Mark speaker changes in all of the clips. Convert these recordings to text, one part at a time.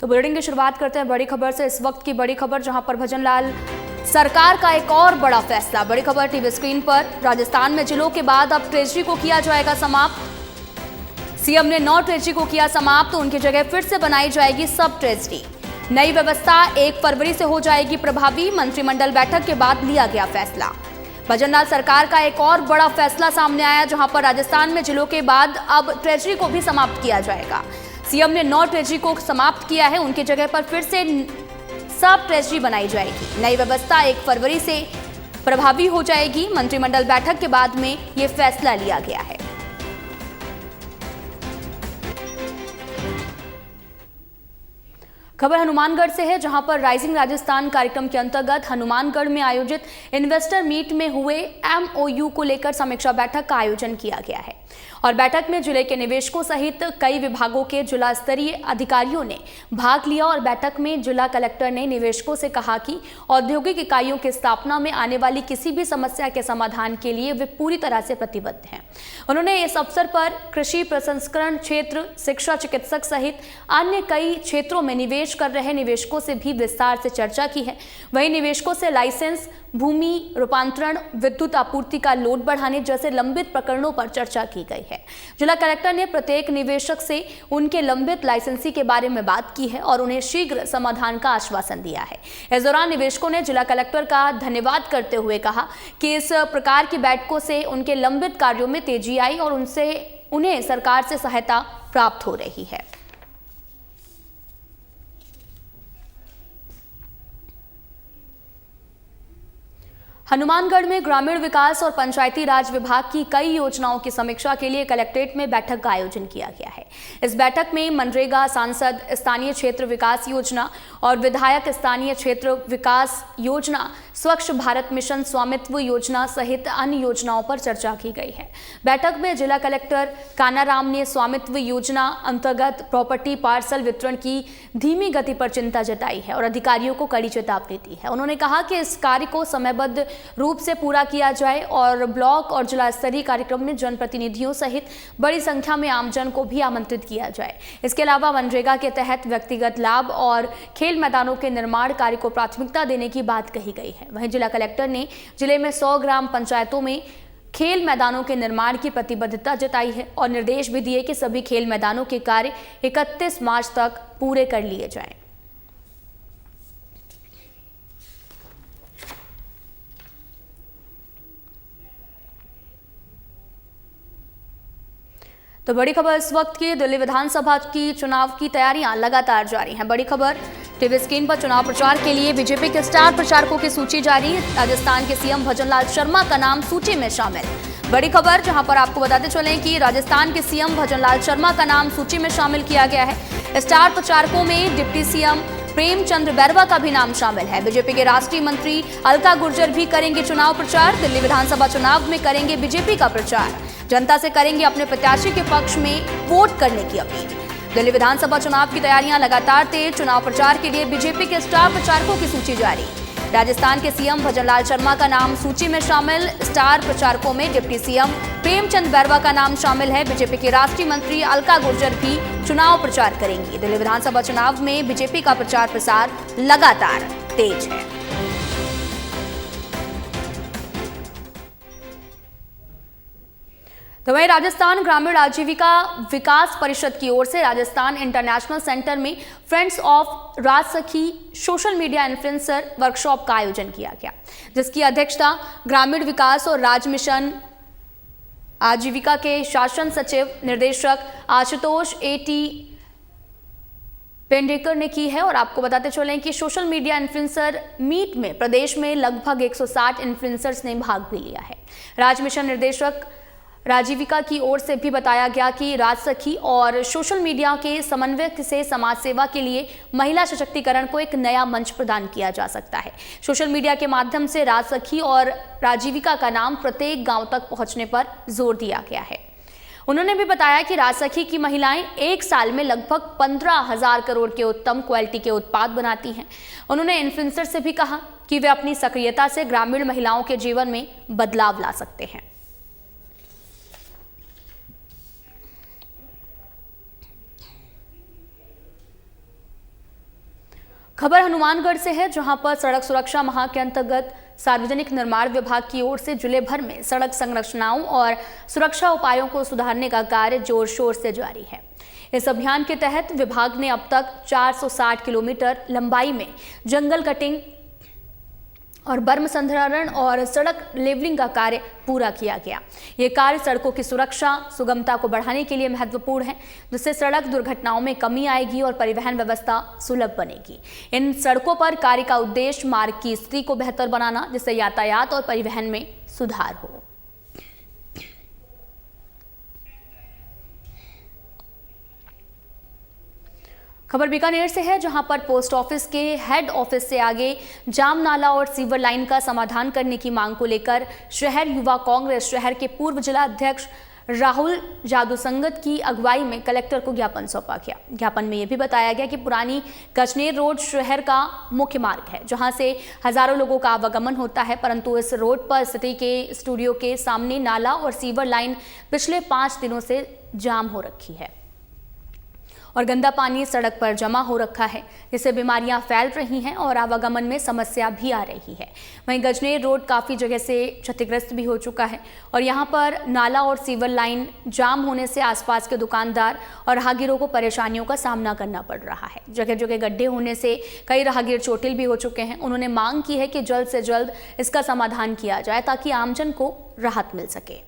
Speaker 1: तो बुलेटिन की शुरुआत करते हैं बड़ी खबर से। इस वक्त की बड़ी खबर, जहां पर भजनलाल सरकार का एक और बड़ा फैसला। बड़ी खबर टीवी स्क्रीन पर। राजस्थान में जिलों के बाद अब ट्रेजरी को किया जाएगा समाप्त। सीएम ने 9 ट्रेजरी को किया समाप्त, तो उनकी जगह फिर से बनाई जाएगी सब ट्रेजरी। नई व्यवस्था 1 फरवरी से हो जाएगी प्रभावी। मंत्रिमंडल बैठक के बाद लिया गया फैसला। भजनलाल सरकार का एक और बड़ा फैसला सामने आया, जहां पर राजस्थान में जिलों के बाद अब ट्रेजरी को भी समाप्त किया जाएगा। सीएम ने 9 ट्रेजरी को समाप्त किया है, उनकी जगह पर फिर से सब ट्रेजरी बनाई जाएगी। नई व्यवस्था 1 फरवरी से प्रभावी हो जाएगी। मंत्रिमंडल बैठक के बाद में यह फैसला लिया गया है। खबर हनुमानगढ़ से है, जहां पर राइजिंग राजस्थान कार्यक्रम के अंतर्गत हनुमानगढ़ में आयोजित इन्वेस्टर मीट में हुए MOU को लेकर समीक्षा बैठक का आयोजन किया गया है। और बैठक में जिले के निवेशकों सहित कई विभागों के जिला स्तरीय अधिकारियों ने भाग लिया। और बैठक में जिला कलेक्टर ने निवेशकों से कहा कि औद्योगिक इकाइयों की स्थापना में आने वाली किसी भी समस्या के समाधान के लिए वे पूरी तरह से प्रतिबद्ध हैं। उन्होंने इस अवसर पर कृषि प्रसंस्करण क्षेत्र, शिक्षा, चिकित्सक सहित अन्य कई क्षेत्रों में निवेश कर रहे निवेशकों से भी विस्तार से चर्चा की है। वहीं निवेशकों से लाइसेंस, भूमि रूपांतरण, विद्युत आपूर्ति का लोड बढ़ाने जैसे लंबित प्रकरणों पर चर्चा की गई है। जिला कलेक्टर ने प्रत्येक निवेशक से उनके लंबित लाइसेंसी के बारे में बात की है और उन्हें शीघ्र समाधान का आश्वासन दिया है। इस दौरान निवेशकों ने जिला कलेक्टर का धन्यवाद करते हुए कहा कि इस प्रकार की बैठकों से उनके लंबित कार्यों में तेजी आई और उन्हें सरकार से सहायता प्राप्त हो रही है। हनुमानगढ़ में ग्रामीण विकास और पंचायती राज विभाग की कई योजनाओं की समीक्षा के लिए कलेक्ट्रेट में बैठक का आयोजन किया गया है। इस बैठक में मनरेगा, सांसद, स्थानीय क्षेत्र विकास योजना और विधायक स्थानीय क्षेत्र विकास योजना, स्वच्छ भारत मिशन स्वामित्व योजना सहित अन्य योजनाओं पर चर्चा की गई है। बैठक में जिला कलेक्टर कानाराम ने स्वामित्व योजना अंतर्गत प्रॉपर्टी पार्सल वितरण की धीमी गति पर चिंता जताई है और अधिकारियों को कड़ी चेतावनी दी है। उन्होंने कहा कि इस कार्य को समयबद्ध रूप से पूरा किया जाए और ब्लॉक और जिला स्तरीय कार्यक्रम में जनप्रतिनिधियों सहित बड़ी संख्या में आमजन को भी आमंत्रित किया जाए। इसके अलावा मनरेगा के तहत व्यक्तिगत लाभ और खेल मैदानों के निर्माण कार्य को प्राथमिकता देने की बात कही गई है। वहीं जिला कलेक्टर ने जिले में 100 ग्राम पंचायतों में खेल मैदानों के निर्माण की प्रतिबद्धता जताई है और निर्देश भी दिए कि सभी खेल मैदानों के कार्य 31 मार्च तक पूरे कर लिए जाएं। तो बड़ी खबर इस वक्त की, दिल्ली विधानसभा की चुनाव की तैयारियां लगातार जारी हैं। बड़ी खबर टीवी स्क्रीन पर। चुनाव प्रचार के लिए बीजेपी के स्टार प्रचारकों की सूची जारी। राजस्थान के सीएम भजनलाल शर्मा का नाम सूची में शामिल। बड़ी खबर, जहां पर आपको बताते चलें कि राजस्थान के सीएम भजनलाल शर्मा का नाम सूची में शामिल किया गया है। स्टार प्रचारकों में डिप्टी सीएम प्रेमचंद बैरवा का भी नाम शामिल है। बीजेपी के राष्ट्रीय मंत्री अलका गुर्जर भी करेंगे चुनाव प्रचार। दिल्ली विधानसभा चुनाव में करेंगे बीजेपी का प्रचार। जनता से करेंगे अपने प्रत्याशी के पक्ष में वोट करने की अपील। दिल्ली विधानसभा चुनाव की तैयारियां लगातार तेज। चुनाव प्रचार के लिए बीजेपी के स्टार प्रचारकों की सूची जारी। राजस्थान के सीएम भजनलाल शर्मा का नाम सूची में शामिल। स्टार प्रचारकों में डिप्टी सीएम प्रेमचंद बैरवा का नाम शामिल है। बीजेपी के राष्ट्रीय मंत्री अलका गुर्जर भी चुनाव प्रचार करेंगी। दिल्ली विधानसभा चुनाव में बीजेपी का प्रचार प्रसार लगातार तेज है। तो वहीं राजस्थान ग्रामीण आजीविका विकास परिषद की ओर से राजस्थान इंटरनेशनल सेंटर में friends of Rajsakhi social media influencer workshop का आयोजन किया गया, जिसकी अध्यक्षता ग्रामीण विकास और राज्य मिशन आजीविका के शासन सचिव निर्देशक आशुतोष A.T. पेंडेकर ने की है। और आपको बताते चलें कि सोशल मीडिया इन्फ्लुएंसर मीट में प्रदेश में लगभग 160 इन्फ्लुएंसर्स ने भाग भी लिया है। राज्य मिशन निर्देशक राजीविका की ओर से भी बताया गया कि राजसखी और सोशल मीडिया के समन्वय से समाज सेवा के लिए महिला सशक्तिकरण को एक नया मंच प्रदान किया जा सकता है। सोशल मीडिया के माध्यम से राजसखी और राजीविका का नाम प्रत्येक गांव तक पहुंचने पर जोर दिया गया है। उन्होंने भी बताया कि राजसखी की महिलाएं एक साल में लगभग 15,000 करोड़ के उत्तम क्वालिटी के उत्पाद बनाती हैं। उन्होंने इन्फ्लुएंसर से भी कहा कि वे अपनी सक्रियता से ग्रामीण महिलाओं के जीवन में बदलाव ला सकते हैं। खबर हनुमानगढ़ से है, जहां पर सड़क सुरक्षा माह के अंतर्गत सार्वजनिक निर्माण विभाग की ओर से जिले भर में सड़क संरचनाओं और सुरक्षा उपायों को सुधारने का कार्य जोर शोर से जारी है। इस अभियान के तहत विभाग ने अब तक 460 किलोमीटर लंबाई में जंगल कटिंग और बर्म संधारण और सड़क लेवलिंग का कार्य पूरा किया गया। ये कार्य सड़कों की सुरक्षा सुगमता को बढ़ाने के लिए महत्वपूर्ण है, जिससे सड़क दुर्घटनाओं में कमी आएगी और परिवहन व्यवस्था सुलभ बनेगी। इन सड़कों पर कार्य का उद्देश्य मार्ग की स्थिति को बेहतर बनाना, जिससे यातायात और परिवहन में सुधार हो। खबर बीकानेर से है, जहां पर पोस्ट ऑफिस के हेड ऑफिस से आगे जाम नाला और सीवर लाइन का समाधान करने की मांग को लेकर शहर युवा कांग्रेस शहर के पूर्व जिला अध्यक्ष राहुल जादू संगत की अगुवाई में कलेक्टर को ज्ञापन सौंपा गया। ज्ञापन में यह भी बताया गया कि पुरानी कचनेर रोड शहर का मुख्य मार्ग है, जहां से हजारों लोगों का आवागमन होता है, परंतु इस रोड पर स्थित के स्टूडियो के सामने नाला और सीवर लाइन पिछले 5 दिनों से जाम हो रखी है और गंदा पानी सड़क पर जमा हो रखा है, जिससे बीमारियां फैल रही हैं और आवागमन में समस्या भी आ रही है। वहीं गजनेर रोड काफ़ी जगह से क्षतिग्रस्त भी हो चुका है और यहां पर नाला और सीवर लाइन जाम होने से आसपास के दुकानदार और राहगीरों को परेशानियों का सामना करना पड़ रहा है। जगह जगह गड्ढे होने से कई राहगीर चोटिल भी हो चुके हैं। उन्होंने मांग की है कि जल्द से जल्द इसका समाधान किया जाए ताकि आमजन को राहत मिल सके।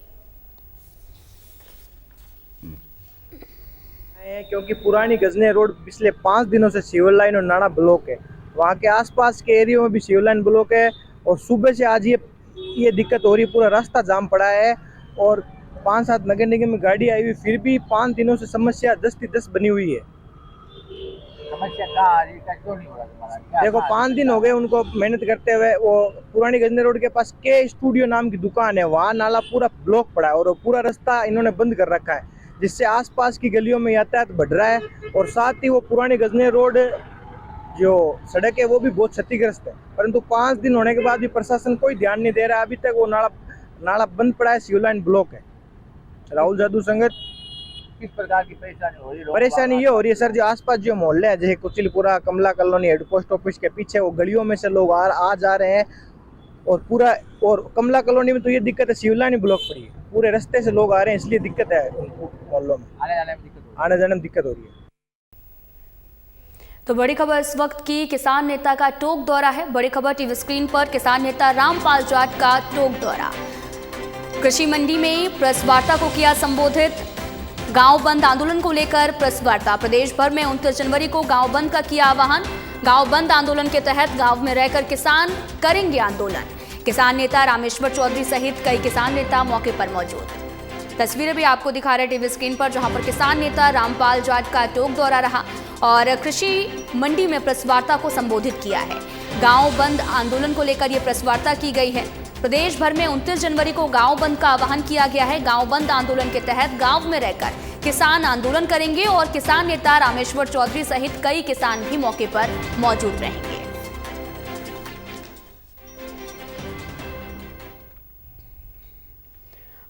Speaker 2: क्योंकि पुरानी गजनेर रोड पिछले 5 दिनों से सिविल लाइन और नाला ब्लॉक है। वहाँ के आसपास के एरिया में भी सिविल लाइन ब्लॉक है और सुबह से आज ये दिक्कत हो रही है। पूरा रास्ता जाम पड़ा है और 5-7 नगर निगम में गाड़ी आई हुई, फिर भी 5 दिनों से समस्या 10 बनी हुई है।
Speaker 3: समस्या कहाँ आ रही है, क्यों नहीं हो रहा तुम्हारा?
Speaker 2: देखो 5 दिन हो गए उनको मेहनत करते हुए। वो पुरानी गजनेर रोड के पास के स्टूडियो नाम की दुकान है, वहाँ नाला पूरा ब्लॉक पड़ा है और पूरा रास्ता इन्होंने बंद कर रखा है, जिससे आसपास की गलियों में यातायात बढ़ रहा है। और साथ ही वो पुरानी गजनेर रोड जो सड़क है वो भी बहुत क्षतिग्रस्त है, परंतु 5 दिन होने के बाद भी प्रशासन कोई ध्यान नहीं दे रहा है। अभी तक वो नाला बंद पड़ा है, सिविल लाइन ब्लॉक है। राहुल जादू संगत।
Speaker 3: किस प्रकार की परेशानी हो रही है?
Speaker 2: परेशानी ये हो रही है सर, जो आसपास जो मोहल्ले है जैसे कुचिलपुरा, कमला कॉलोनी, हेड पोस्ट ऑफिस के पीछे वो गलियों में से लोग आ जा रहे हैं और पूरा, और कमला कॉलोनी में तो ये दिक्कत है, सिविल लाइन ब्लॉक पड़ी है, पूरे रास्ते से लोग आ रहे हैं, इसलिए दिक्कत है मोहल्लों में, आने जाने में दिक्कत हो रही है।
Speaker 1: तो बड़ी खबर इस वक्त की किसान नेता का टोक दौरा है। बड़ी खबर टीवी स्क्रीन पर किसान नेता रामपाल जाट का टोक दौरा। कृषि मंडी में प्रेस वार्ता को किया संबोधित। गांव बंद आंदोलन को लेकर प्रेस वार्ता। प्रदेश भर में 29 जनवरी को गांव बंद का किया आह्वान। गांव बंद आंदोलन के तहत गांव में रहकर किसान करेंगे आंदोलन। किसान नेता रामेश्वर चौधरी सहित कई किसान नेता मौके पर मौजूद। तस्वीरें भी आपको दिखा रहे टीवी स्क्रीन पर, जहां पर किसान नेता रामपाल जाट का टोक दौरा रहा और कृषि मंडी में प्रेस वार्ता को संबोधित किया है। गांव बंद आंदोलन को लेकर यह प्रेस वार्ता की गई है। प्रदेश भर में 29 जनवरी को गांव बंद का आह्वान किया गया है। गांव बंद आंदोलन के तहत गांव में रहकर किसान आंदोलन करेंगे और किसान नेता रामेश्वर चौधरी सहित कई किसान भी मौके पर मौजूद रहेंगे।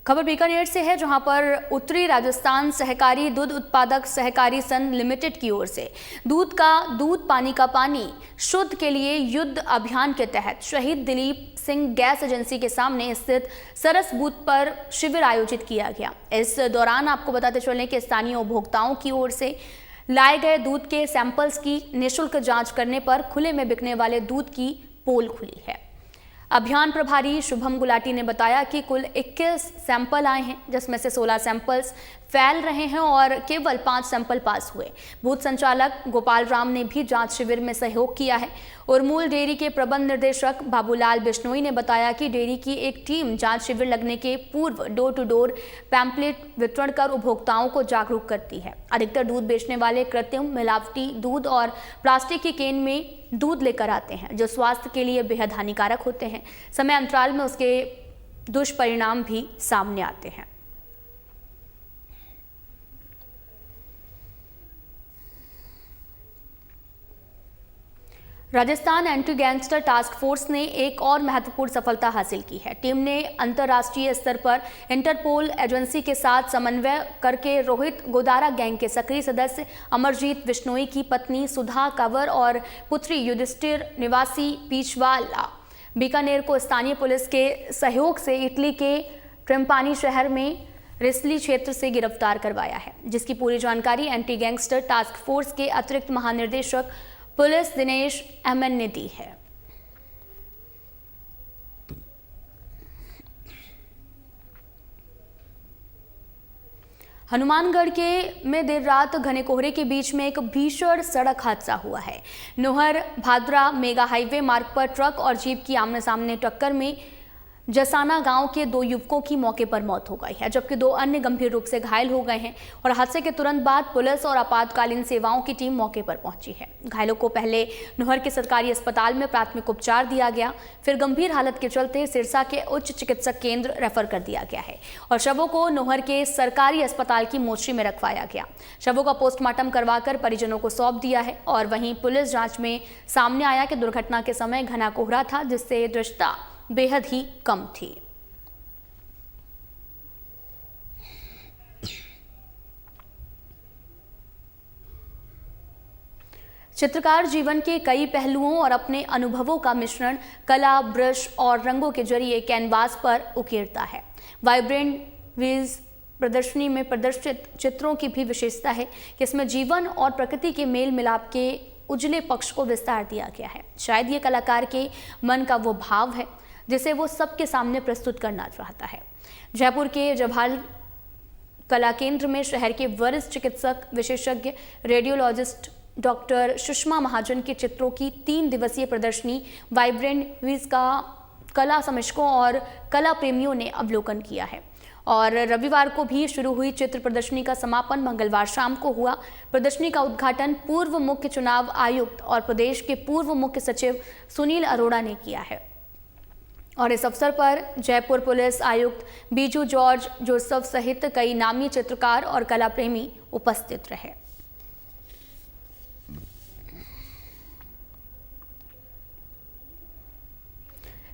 Speaker 1: खबर बीकानेर से है, जहां पर उत्तरी राजस्थान सहकारी दूध उत्पादक सहकारी संघ लिमिटेड की ओर से दूध का दूध पानी का पानी शुद्ध के लिए युद्ध अभियान के तहत शहीद दिलीप सिंह गैस एजेंसी के सामने स्थित सरस बूथ पर शिविर आयोजित किया गया। इस दौरान आपको बताते चलें कि स्थानीय उपभोक्ताओं की ओर से लाए गए दूध के सैंपल्स की निःशुल्क जांच करने पर खुले में बिकने वाले दूध की पोल खुली है। अभियान प्रभारी शुभम गुलाटी ने बताया कि कुल 21 सैंपल आए हैं, जिसमें से 16 सैंपल्स फैल रहे हैं और केवल 5 सैंपल पास हुए। बूथ संचालक गोपाल राम ने भी जांच शिविर में सहयोग किया है और मूल डेयरी के प्रबंध निर्देशक बाबूलाल बिश्नोई ने बताया कि डेयरी की एक टीम जांच शिविर लगने के पूर्व डोर टू डोर पैम्पलेट वितरण कर उपभोक्ताओं को जागरूक करती है। अधिकतर दूध बेचने वाले कृत्रिम मिलावटी दूध और प्लास्टिक की केन में दूध लेकर आते हैं, जो स्वास्थ्य के लिए बेहद हानिकारक होते हैं। समय अंतराल में उसके दुष्परिणाम भी सामने आते हैं। Rajasthan anti gangster task force ने एक और महत्वपूर्ण सफलता हासिल की है। टीम ने अंतर्राष्ट्रीय स्तर पर इंटरपोल एजेंसी के साथ समन्वय करके रोहित गोदारा गैंग के सक्रिय सदस्य अमरजीत बिश्नोई की पत्नी सुधा कंवर और पुत्री युधिष्ठिर निवासी पीछवाला बीकानेर को स्थानीय पुलिस के सहयोग से इटली के ट्रिम्पानी शहर में रिसली क्षेत्र से गिरफ्तार करवाया है, जिसकी पूरी जानकारी एंटी गैंगस्टर टास्क फोर्स के अतिरिक्त महानिदेशक पुलिस दिनेश एमएन ने दी है। हनुमानगढ़ में देर रात घने कोहरे के बीच में एक भीषण सड़क हादसा हुआ है। नोहर भादरा मेगा हाईवे मार्ग पर ट्रक और जीप की आमने सामने टक्कर में जसाना गांव के 2 युवकों की मौके पर मौत हो गई है, जबकि 2 अन्य गंभीर रूप से घायल हो गए हैं और हादसे के तुरंत बाद पुलिस और आपातकालीन सेवाओं की टीम मौके पर पहुंची है। घायलों को पहले नोहर के सरकारी अस्पताल में प्राथमिक उपचार दिया गया, फिर गंभीर हालत के चलते सिरसा के उच्च चिकित्सक केंद्र रेफर कर दिया गया है और शवों को नोहर के सरकारी अस्पताल की मोर्चरी में रखवाया गया। शवों का पोस्टमार्टम करवाकर परिजनों को सौंप दिया है और वहीं पुलिस जांच में सामने आया कि दुर्घटना के समय घना कोहरा था, जिससे दृश्यता बेहद ही कम थी। चित्रकार जीवन के कई पहलुओं और अपने अनुभवों का मिश्रण कला, ब्रश और रंगों के जरिए कैनवास पर उकेरता है। वाइब्रेंट विज प्रदर्शनी में प्रदर्शित चित्रों की भी विशेषता है कि इसमें जीवन और प्रकृति के मेल मिलाप के उजले पक्ष को विस्तार दिया गया है। शायद ये कलाकार के मन का वो भाव है जिसे वो सबके सामने प्रस्तुत करना चाहता है। जयपुर के जवाहर कला केंद्र में शहर के वरिष्ठ चिकित्सक विशेषज्ञ रेडियोलॉजिस्ट डॉक्टर सुषमा महाजन के चित्रों की 3 दिवसीय प्रदर्शनी वाइब्रेंट विज का कला समीक्षकों और कला प्रेमियों ने अवलोकन किया है और रविवार को भी शुरू हुई चित्र प्रदर्शनी का समापन मंगलवार शाम को हुआ। प्रदर्शनी का उद्घाटन पूर्व मुख्य चुनाव आयुक्त और प्रदेश के पूर्व मुख्य सचिव सुनील अरोड़ा ने किया है और इस अवसर पर जयपुर पुलिस आयुक्त बीजू जॉर्ज जोसेफ सहित कई नामी चित्रकार और कला प्रेमी उपस्थित रहे।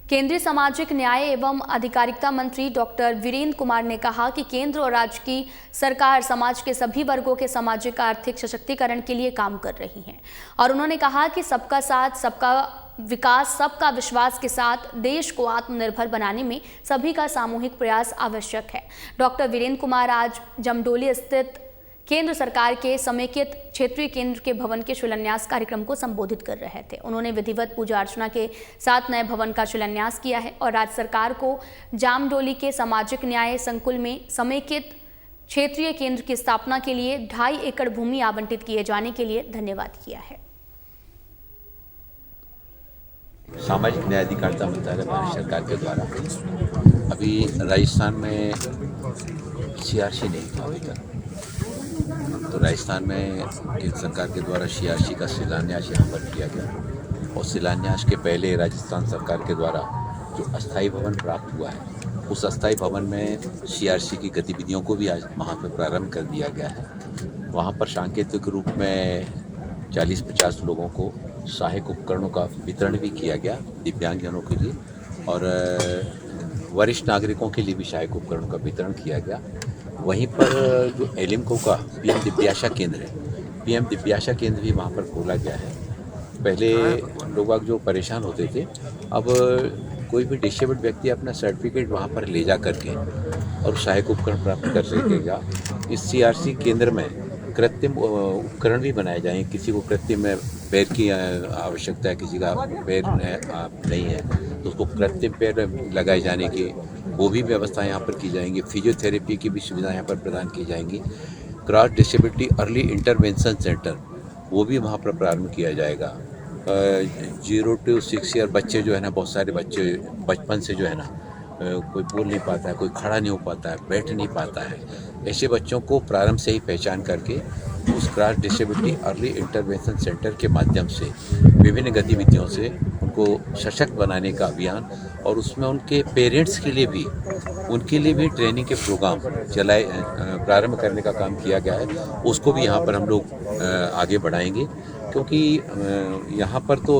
Speaker 1: केंद्रीय सामाजिक न्याय एवं अधिकारिता मंत्री डॉक्टर वीरेंद्र कुमार ने कहा कि केंद्र और राज्य की सरकार समाज के सभी वर्गों के सामाजिक आर्थिक सशक्तिकरण के लिए काम कर रही है और उन्होंने कहा कि सबका साथ, सबका विकास, सबका विश्वास के साथ देश को आत्मनिर्भर बनाने में सभी का सामूहिक प्रयास आवश्यक है। डॉक्टर वीरेंद्र कुमार आज जमडोली स्थित केंद्र सरकार के समेकित क्षेत्रीय केंद्र के भवन के शिलान्यास कार्यक्रम को संबोधित कर रहे थे। उन्होंने विधिवत पूजा अर्चना के साथ नए भवन का शिलान्यास किया है और राज्य सरकार को जामडोली के सामाजिक न्याय संकुल में समेकित क्षेत्रीय केंद्र की स्थापना के लिए 2.5 एकड़ भूमि आवंटित किए जाने के लिए धन्यवाद किया है।
Speaker 4: सामाजिक न्याय अधिकारिता मंत्रालय भारत सरकार के द्वारा अभी राजस्थान में सीआरसी नहीं था अभी तक, तो राजस्थान में केंद्र सरकार के द्वारा सीआरसी का शिलान्यास यहाँ पर किया गया और शिलान्यास के पहले राजस्थान सरकार के द्वारा जो अस्थायी भवन प्राप्त हुआ है, उस अस्थायी भवन में सीआरसी की गतिविधियों को भी आज वहाँ पर प्रारंभ कर दिया गया है। वहाँ पर सांकेतिक रूप में 40-50 लोगों को सहायक उपकरणों का वितरण भी किया गया, दिव्यांगजनों के लिए और वरिष्ठ नागरिकों के लिए भी सहायक उपकरणों का वितरण किया गया। वहीं पर जो एलिम्को का पीएम दिव्याशा केंद्र है, पीएम दिव्याशा केंद्र भी वहाँ पर खोला गया है। पहले लोग जो परेशान होते थे, अब कोई भी डिसेबल्ड व्यक्ति अपना सर्टिफिकेट वहाँ पर ले जा करके और सहायक उपकरण प्राप्त कर सकेगा। इस सीआरसी केंद्र में कृत्रिम उपकरण भी बनाए जाएंगे। किसी को कृत्रिम पैर की आवश्यकता है, किसी का पैर नहीं है तो उसको कृत्रिम पैर लगाए जाने की वो भी व्यवस्था यहाँ पर की जाएंगी। फिजियोथेरेपी की भी सुविधा यहाँ पर प्रदान की जाएंगी। Cross disability early intervention centre वो भी वहाँ पर प्रारंभ किया जाएगा। 0 to 6 ईयर बच्चे जो है ना, बहुत सारे बच्चे बचपन से जो है ना कोई बोल नहीं पाता है, कोई खड़ा नहीं हो पाता है, बैठ नहीं पाता है, ऐसे बच्चों को प्रारंभ से ही पहचान करके उस cross disability early intervention centre के माध्यम से विभिन्न गतिविधियों से उनको सशक्त बनाने का अभियान और उसमें उनके पेरेंट्स के लिए भी ट्रेनिंग के प्रोग्राम प्रारंभ करने का काम किया गया है। उसको भी यहाँ पर हम लोग आगे बढ़ाएंगे क्योंकि यहाँ पर तो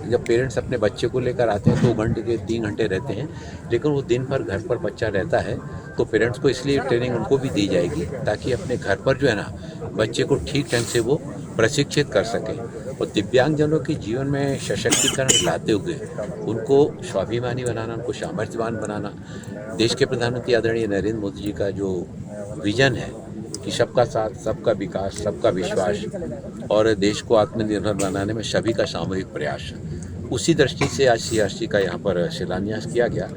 Speaker 4: जब पेरेंट्स अपने बच्चे को लेकर आते हैं 2 घंटे के 3 घंटे रहते हैं, लेकिन वो दिन भर घर पर बच्चा रहता है, तो पेरेंट्स को इसलिए ट्रेनिंग उनको भी दी जाएगी ताकि अपने घर पर जो है ना बच्चे को ठीक ढंग से वो प्रशिक्षित कर सकें और दिव्यांगजनों के जीवन में सशक्तिकरण लाते हुए उनको स्वाभिमानी बनाना, उनको सामर्थ्यवान बनाना। देश के प्रधानमंत्री आदरणीय नरेंद्र मोदी जी का जो विजन है कि सबका साथ, सबका विकास, सबका विश्वास और देश को आत्मनिर्भर बनाने में सभी का सामूहिक प्रयास, उसी दृष्टि से आज CRC का यहाँ पर शिलान्यास किया गया।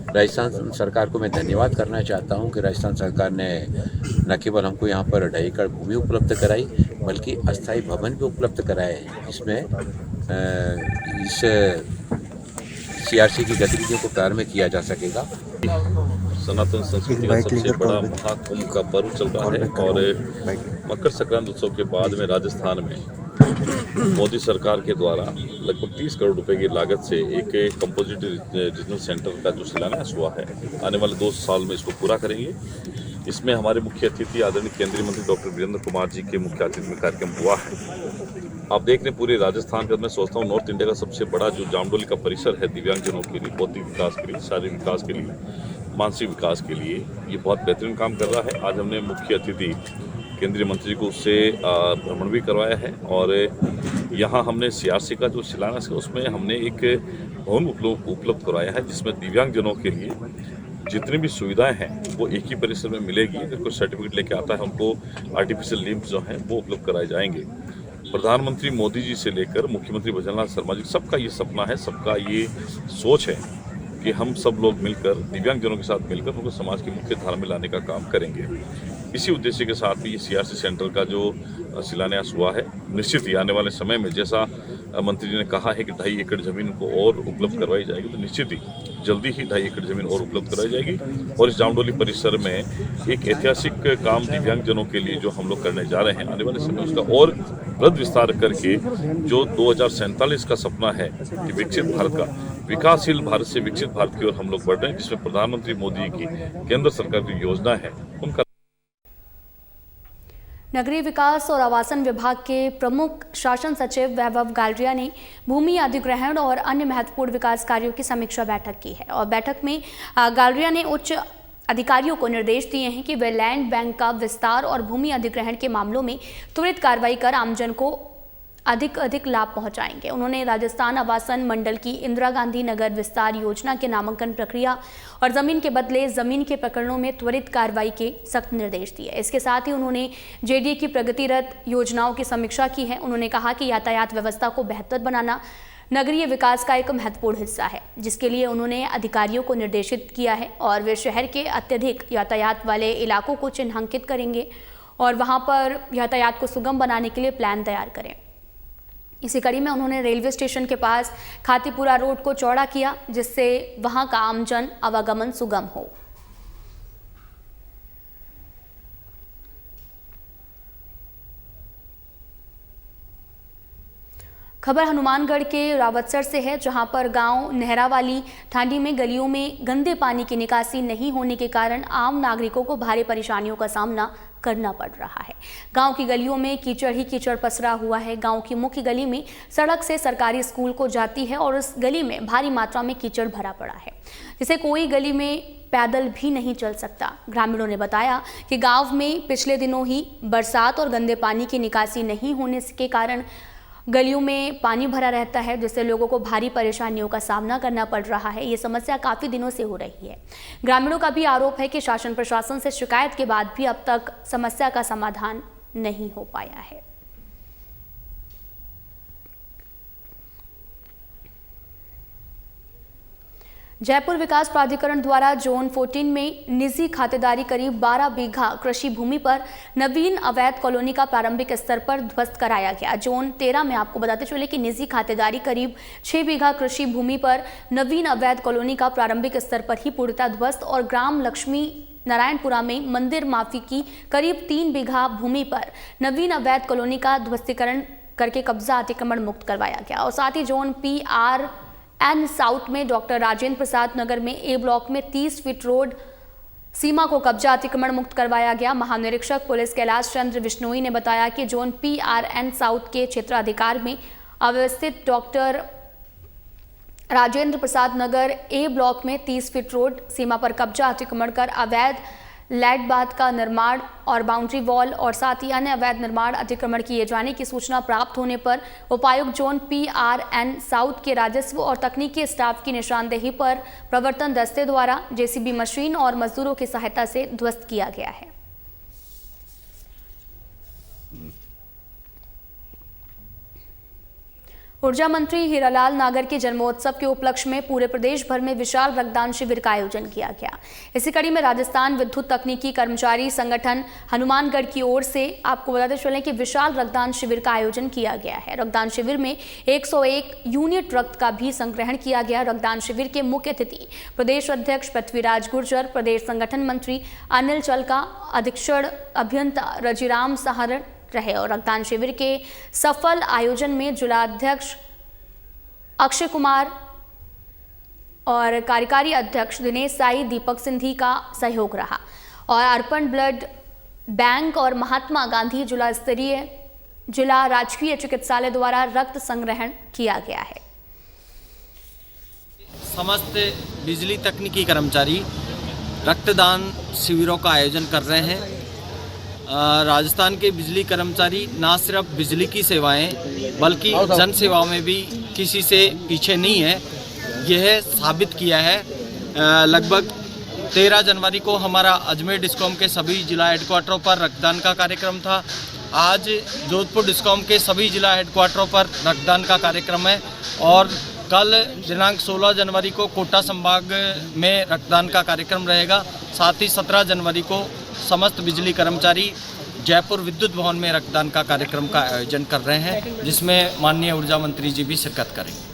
Speaker 4: राजस्थान सरकार को मैं धन्यवाद करना चाहता हूँ कि राजस्थान सरकार ने न केवल हमको यहाँ पर 2.5 एकड़ भूमि उपलब्ध कराई बल्कि अस्थायी भवन भी उपलब्ध कराए, जिसमें इस CRC की गतिविधियों को प्रारंभ किया जा सकेगा।
Speaker 5: सनातन संस्कृति का सबसे बड़ा महाकुंभ का पर्व चल रहा है और मकर संक्रांति उत्सव के बाद में राजस्थान में मोदी सरकार के द्वारा लगभग 30 करोड़ रुपए की लागत से एक कंपोजिट रीजनल सेंटर का जो शिलान्यास हुआ है, आने वाले 2 साल में इसको पूरा करेंगे। इसमें हमारे मुख्य अतिथि आदरणीय केंद्रीय मंत्री डॉक्टर वीरेंद्र कुमार जी के मुख्य अतिथि में कार्यक्रम हुआ है। आप देख रहे हैं पूरे राजस्थान का, मैं सोचता हूँ नॉर्थ इंडिया का सबसे बड़ा जो जामडोली का परिसर है दिव्यांगजनों के लिए, बौद्धिक विकास के लिए, शारीरिक विकास के लिए, मानसिक विकास के लिए, ये बहुत बेहतरीन काम कर रहा है। आज हमने मुख्य अतिथि केंद्रीय मंत्री को उससे भ्रमण भी करवाया है और यहाँ हमने CRC का जो शिलान्यास है उसमें हमने एक भवन उपलब्ध करवाया है जिसमें दिव्यांगजनों के लिए जितनी भी सुविधाएं हैं वो एक ही परिसर में मिलेगी। अगर कोई सर्टिफिकेट लेके आता है उनको आर्टिफिशियल लिम्स जो हैं वो उपलब्ध कराए जाएंगे। प्रधानमंत्री मोदी जी से लेकर मुख्यमंत्री भजनलाल शर्मा जी, सबका ये सपना है, सबका ये सोच है कि हम सब लोग मिलकर दिव्यांगजनों के साथ मिलकर उनको समाज की मुख्य धारा में लाने का काम करेंगे। इसी उद्देश्य के साथ भी ये CRC सेंटर का जो शिलान्यास हुआ है, निश्चित ही आने वाले समय में जैसा मंत्री जी ने कहा है कि 2.5 एकड़ जमीन को और उपलब्ध करवाई जाएगी, तो निश्चित ही जल्दी ही 2.5 एकड़ जमीन और उपलब्ध कराई जाएगी और इस जामडोली परिसर में एक ऐतिहासिक काम दिव्यांगजनों के लिए जो हम लोग करने जा रहे हैं, आने वाले समय उसका और वृहद विस्तार करके जो 2047 का सपना है कि विकसित भारत का, विकासशील भारत से विकसित भारत की ओर हम लोग बढ़ रहे हैं, जिसमें प्रधानमंत्री मोदी की केंद्र सरकार की योजना है उनका।
Speaker 1: नगरीय विकास और आवासन विभाग के प्रमुख शासन सचिव वैभव गालरिया ने भूमि अधिग्रहण और अन्य महत्वपूर्ण विकास कार्यों की समीक्षा बैठक की है और बैठक में गालरिया ने उच्च अधिकारियों को निर्देश दिए हैं कि वे लैंड बैंक का विस्तार और भूमि अधिग्रहण के मामलों में त्वरित कार्रवाई कर आमजन को अधिक लाभ पहुंचाएंगे। उन्होंने राजस्थान आवासन मंडल की इंदिरा गांधी नगर विस्तार योजना के नामांकन प्रक्रिया और जमीन के बदले जमीन के प्रकरणों में त्वरित कार्रवाई के सख्त निर्देश दिए। इसके साथ ही उन्होंने JDA की प्रगतिरत योजनाओं की समीक्षा की है। उन्होंने कहा कि यातायात व्यवस्था को बेहतर बनाना नगरीय विकास का एक महत्वपूर्ण हिस्सा है, जिसके लिए उन्होंने अधिकारियों को निर्देशित किया है और वे शहर के अत्यधिक यातायात वाले इलाकों को चिन्हांकित करेंगे और वहां पर यातायात को सुगम बनाने के लिए प्लान तैयार करें। इसी कड़ी में उन्होंने रेलवे स्टेशन के पास खातीपुरा रोड को चौड़ा किया, जिससे वहां का आमजन आवागमन सुगम हो। खबर हनुमानगढ़ के रावतसर से है, जहां पर गांव नहरावाली ठांडी में गलियों में गंदे पानी की निकासी नहीं होने के कारण आम नागरिकों को भारी परेशानियों का सामना करना पड़ रहा है। गांव की गलियों में कीचड़ ही कीचड़ पसरा हुआ है। गांव की मुख्य गली में सड़क से सरकारी स्कूल को जाती है और उस गली में भारी मात्रा में कीचड़ भरा पड़ा है, जिसे कोई गली में पैदल भी नहीं चल सकता। ग्रामीणों ने बताया कि गांव में पिछले दिनों ही बरसात और गंदे पानी की निकासी नहीं होने के कारण गलियों में पानी भरा रहता है, जिससे लोगों को भारी परेशानियों का सामना करना पड़ रहा है। ये समस्या काफ़ी दिनों से हो रही है। ग्रामीणों का भी आरोप है कि शासन प्रशासन से शिकायत के बाद भी अब तक समस्या का समाधान नहीं हो पाया है। जयपुर विकास प्राधिकरण द्वारा जोन 14 में निजी खातेदारी करीब 12 बीघा कृषि भूमि पर नवीन अवैध कॉलोनी का प्रारंभिक स्तर पर ध्वस्त कराया गया। जोन 13 में आपको बताते चले कि निजी खातेदारी करीब 6 बीघा कृषि भूमि पर नवीन अवैध कॉलोनी का प्रारंभिक स्तर पर ही पूर्णतः ध्वस्त और ग्राम लक्ष्मी नारायणपुरा में मंदिर माफी की करीब 3 बीघा भूमि पर नवीन अवैध कॉलोनी का ध्वस्तीकरण करके कब्जा अतिक्रमण मुक्त करवाया गया। और साथ ही जोन PRN साउथ में डॉक्टर राजेंद्र प्रसाद नगर में A ब्लॉक में 30 फीट रोड सीमा को कब्जा अतिक्रमण मुक्त करवाया गया। महानिरीक्षक पुलिस कैलाश चंद्र विश्नोई ने बताया कि जोन PRN साउथ के क्षेत्राधिकार में अवस्थित doctor Rajendra Prasad Nagar A block में 30 फीट रोड सीमा पर कब्जा अतिक्रमण कर अवैध लैट बाथ का निर्माण और बाउंड्री वॉल और साथ ही अन्य अवैध निर्माण अतिक्रमण किए जाने की सूचना प्राप्त होने पर उपायुक्त जोन PRN साउथ के राजस्व और तकनीकी स्टाफ की निशानदेही पर प्रवर्तन दस्ते द्वारा JCB मशीन और मजदूरों की सहायता से ध्वस्त किया गया है। ऊर्जा मंत्री हीरालाल नागर के जन्मोत्सव के उपलक्ष्य में पूरे प्रदेश भर में विशाल रक्तदान शिविर का आयोजन किया गया। इसी कड़ी में राजस्थान विद्युत तकनीकी कर्मचारी संगठन हनुमानगढ़ की ओर से आपको बताते चलें कि विशाल रक्तदान शिविर का आयोजन किया गया है। रक्तदान शिविर में 101 यूनिट रक्त का भी संग्रहण किया गया। रक्तदान शिविर के मुख्य अतिथि प्रदेश अध्यक्ष पृथ्वीराज गुर्जर, प्रदेश संगठन मंत्री अनिल चलका, अधीक्षण अभियंता रजिराम सहारण रहे और रक्तदान शिविर के सफल आयोजन में जिलाध्यक्ष अक्षय कुमार और कार्यकारी अध्यक्ष दिनेश साई, दीपक सिंधी का सहयोग रहा और अर्पण ब्लड बैंक और महात्मा गांधी जिला राजकीय चिकित्सालय द्वारा रक्त संग्रहण किया गया है।
Speaker 6: समस्त बिजली तकनीकी कर्मचारी रक्तदान शिविरों का आयोजन कर रहे हैं। राजस्थान के बिजली कर्मचारी ना सिर्फ बिजली की सेवाएं बल्कि जन सेवाओं में भी किसी से पीछे नहीं है, यह साबित किया है। लगभग 13 जनवरी को हमारा अजमेर डिस्कॉम के सभी जिला हेडक्वार्टरों पर रक्तदान का कार्यक्रम था। आज जोधपुर डिस्कॉम के सभी जिला हेडक्वार्टरों पर रक्तदान का कार्यक्रम है और कल दिनांक 16 जनवरी को कोटा संभाग में रक्तदान का कार्यक्रम रहेगा। साथ ही 17 जनवरी को समस्त बिजली कर्मचारी जयपुर विद्युत भवन में रक्तदान का कार्यक्रम का आयोजन कर रहे हैं, जिसमें माननीय ऊर्जा मंत्री जी भी शिरकत करेंगे।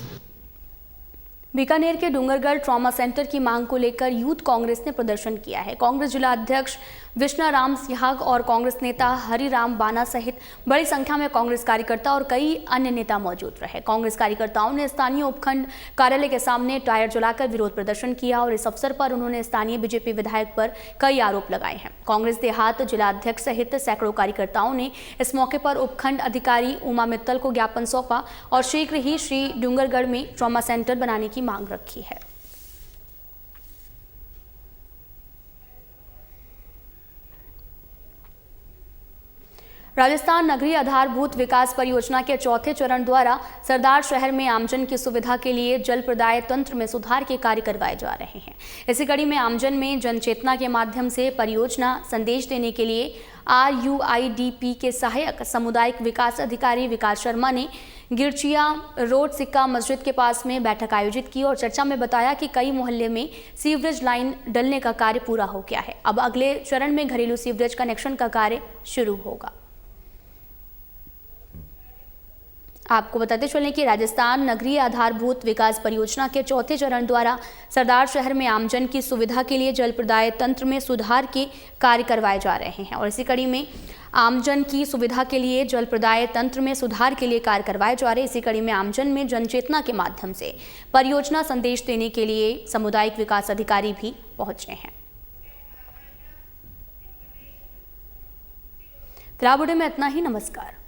Speaker 1: बीकानेर के डूंगरगढ़ ट्रॉमा सेंटर की मांग को लेकर यूथ कांग्रेस ने प्रदर्शन किया है। कांग्रेस जिला अध्यक्ष विष्णाराम सिहाग और कांग्रेस नेता हरिराम बाना सहित बड़ी संख्या में कांग्रेस कार्यकर्ता और कई अन्य नेता मौजूद रहे। कांग्रेस कार्यकर्ताओं ने स्थानीय उपखंड कार्यालय के सामने टायर जलाकर विरोध प्रदर्शन किया और इस अवसर पर उन्होंने स्थानीय बीजेपी विधायक पर कई आरोप लगाए हैं। कांग्रेस देहात जिला अध्यक्ष सहित सैकड़ों कार्यकर्ताओं ने इस मौके पर उपखंड अधिकारी उमा मित्तल को ज्ञापन सौंपा और शीघ्र ही श्री डूंगरगढ़ में ट्रॉमा सेंटर बनाने की मांग रखी है। राजस्थान नगरीय आधारभूत विकास परियोजना के चौथे चरण द्वारा सरदार शहर में आमजन की सुविधा के लिए जल प्रदाय तंत्र में सुधार के कार्य करवाए जा रहे हैं। इसी कड़ी में आमजन में जनचेतना के माध्यम से परियोजना संदेश देने के लिए RUIDP के सहायक सामुदायिक विकास अधिकारी विकास शर्मा ने गिरचिया रोड सिक्का मस्जिद के पास में बैठक आयोजित की और चर्चा में बताया कि कई मोहल्ले में सीवरेज लाइन डलने का कार्य पूरा हो गया है। अब अगले चरण में घरेलू सीवरेज कनेक्शन का कार्य शुरू होगा। आपको बताते चलें कि राजस्थान नगरीय आधारभूत विकास परियोजना के चौथे चरण द्वारा सरदार शहर में आमजन की सुविधा के लिए जल प्रदाय तंत्र में सुधार के कार्य करवाए जा रहे हैं और इसी कड़ी में आमजन की सुविधा के लिए जल प्रदाय तंत्र में सुधार के लिए कार्य करवाए जा रहे हैं। इसी कड़ी में आमजन में जनचेतना के माध्यम से परियोजना संदेश देने के लिए सामुदायिक विकास अधिकारी भी पहुंचे हैं। फिलहाल में इतना ही। नमस्कार।